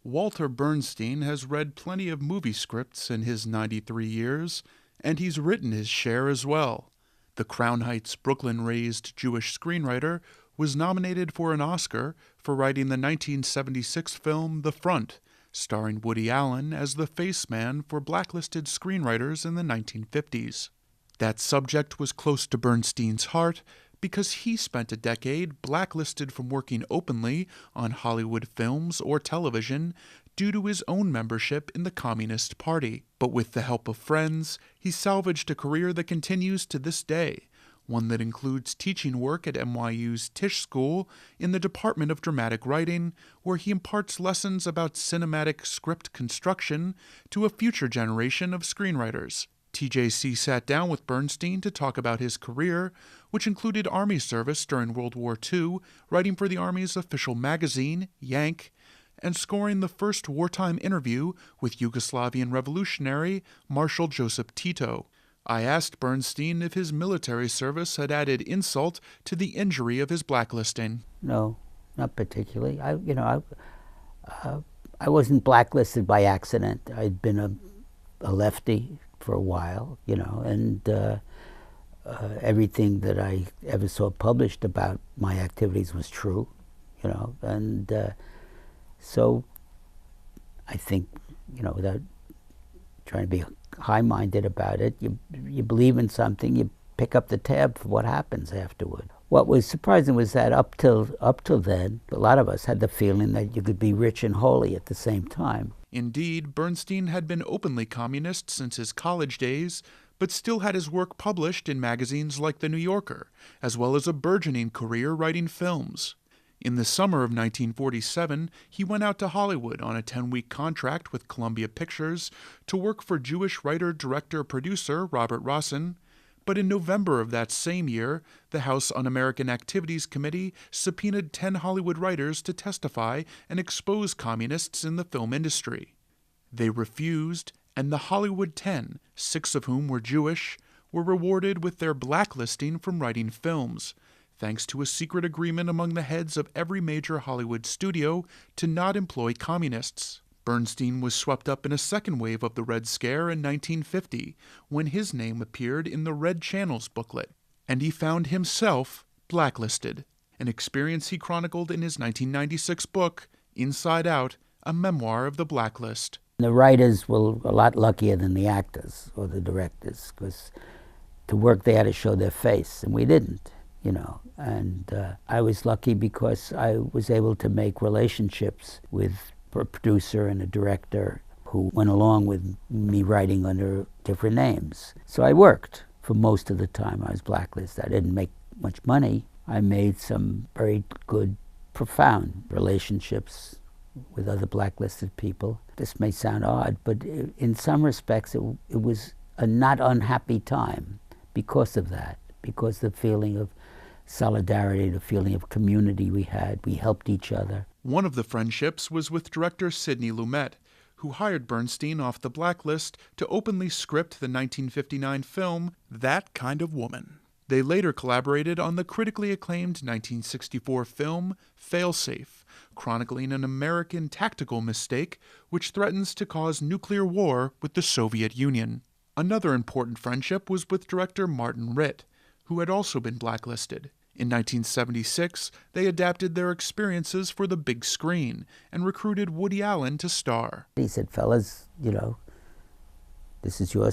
Walter Bernstein has read plenty of movie scripts in his 93 years, and he's written his share as well. The Crown Heights, Brooklyn-raised Jewish screenwriter was nominated for an Oscar for writing the 1976 film The Front, starring Woody Allen as the face man for blacklisted screenwriters in the 1950s. That subject was close to Bernstein's heart because he spent a decade blacklisted from working openly on Hollywood films or television due to his own membership in the Communist Party. But with the help of friends, he salvaged a career that continues to this day, one that includes teaching work at NYU's Tisch School in the Department of Dramatic Writing, where he imparts lessons about cinematic script construction to a future generation of screenwriters. TJC sat down with Bernstein to talk about his career, which included Army service during World War II, writing for the Army's official magazine, Yank, and scoring the first wartime interview with Yugoslavian revolutionary Marshal Joseph Tito. I asked Bernstein if his military service had added insult to the injury of his blacklisting. No, not particularly. I wasn't blacklisted by accident. I'd been a lefty for a while, and everything that I ever saw published about my activities was true, and so I think, without trying to be high-minded about it, you believe in something, you pick up the tab for what happens afterward. What was surprising was that up till then, a lot of us had the feeling that you could be rich and holy at the same time. Indeed, Bernstein had been openly communist since his college days, but still had his work published in magazines like The New Yorker, as well as a burgeoning career writing films. In the summer of 1947, he went out to Hollywood on a 10-week contract with Columbia Pictures to work for Jewish writer-director-producer Robert Rossen. But in November of that same year, the House Un-American Activities Committee subpoenaed 10 Hollywood writers to testify and expose communists in the film industry. They refused, and the Hollywood 10, 6 of whom were Jewish, were rewarded with their blacklisting from writing films, thanks to a secret agreement among the heads of every major Hollywood studio to not employ communists. Bernstein was swept up in a second wave of the Red Scare in 1950, when his name appeared in the Red Channels booklet, and he found himself blacklisted, an experience he chronicled in his 1996 book, Inside Out, a memoir of the blacklist. The writers were a lot luckier than the actors or the directors, because to work they had to show their face, and we didn't, and I was lucky because I was able to make relationships with a producer and a director who went along with me writing under different names. So I worked for most of the time I was blacklisted. I didn't make much money. I made some very good, profound relationships with other blacklisted people. This may sound odd, but in some respects it was a not unhappy time because of that, because the feeling of solidarity, the feeling of community we had. We helped each other. One of the friendships was with director Sidney Lumet, who hired Bernstein off the blacklist to openly script the 1959 film That Kind of Woman. They later collaborated on the critically acclaimed 1964 film Failsafe, chronicling an American tactical mistake which threatens to cause nuclear war with the Soviet Union. Another important friendship was with director Martin Ritt, who had also been blacklisted. In 1976, they adapted their experiences for the big screen and recruited Woody Allen to star. He said, fellas, this is your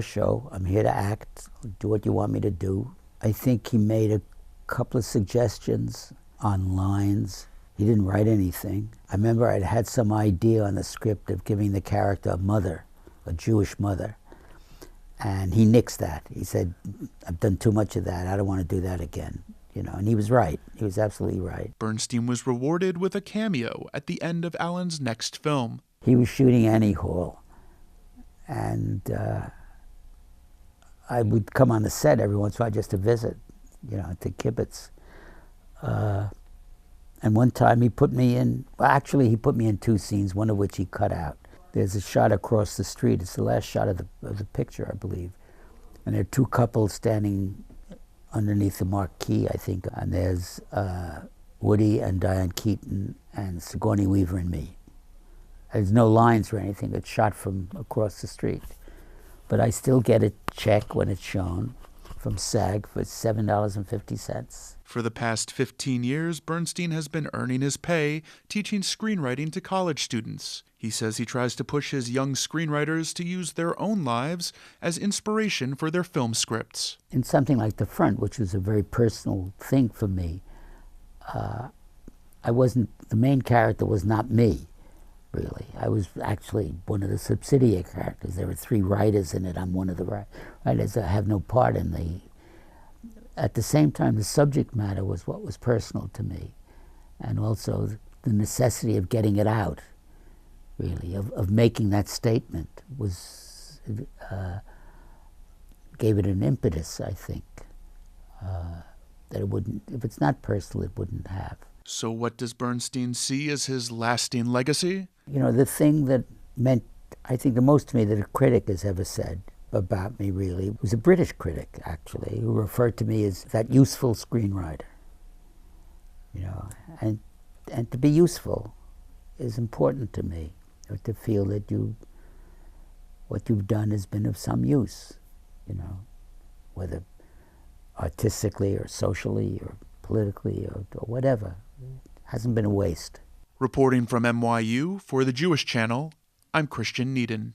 show. I'm here to act. Do what you want me to do. I think he made a couple of suggestions on lines. He didn't write anything. I remember I'd had some idea on the script of giving the character a mother, a Jewish mother. And he nixed that. He said, I've done too much of that. I don't want to do that again. And he was right. He was absolutely right. Bernstein was rewarded with a cameo at the end of Allen's next film. He was shooting Annie Hall. And I would come on the set every once in a while just to visit, to kibbutz. And one time he put me in, he put me in 2 scenes, one of which he cut out. There's a shot across the street. It's the last shot of the picture, I believe. And there are 2 couples standing underneath the marquee, I think. And there's Woody and Diane Keaton and Sigourney Weaver and me. There's no lines or anything. It's shot from across the street. But I still get a check when it's shown from SAG for $7.50. For the past 15 years, Bernstein has been earning his pay teaching screenwriting to college students. He says he tries to push his young screenwriters to use their own lives as inspiration for their film scripts. In something like The Front, which was a very personal thing for me, the main character was not me, really. I was actually one of the subsidiary characters. There were 3 writers in it. I'm one of the writers. I have no part in the... At the same time, the subject matter was what was personal to me, and also the necessity of getting it out, really, of making that statement gave it an impetus, I think, that it wouldn't, if it's not personal, it wouldn't have. So what does Bernstein see as his lasting legacy? You know, the thing that meant, I think, the most to me that a critic has ever said about me, really, was a British critic, actually, who referred to me as that useful screenwriter. You know, and to be useful is important to me, or to feel that what you've done has been of some use, you know, whether artistically or socially or politically or whatever. It hasn't been a waste. Reporting from NYU for the Jewish Channel, I'm Christian Niedan.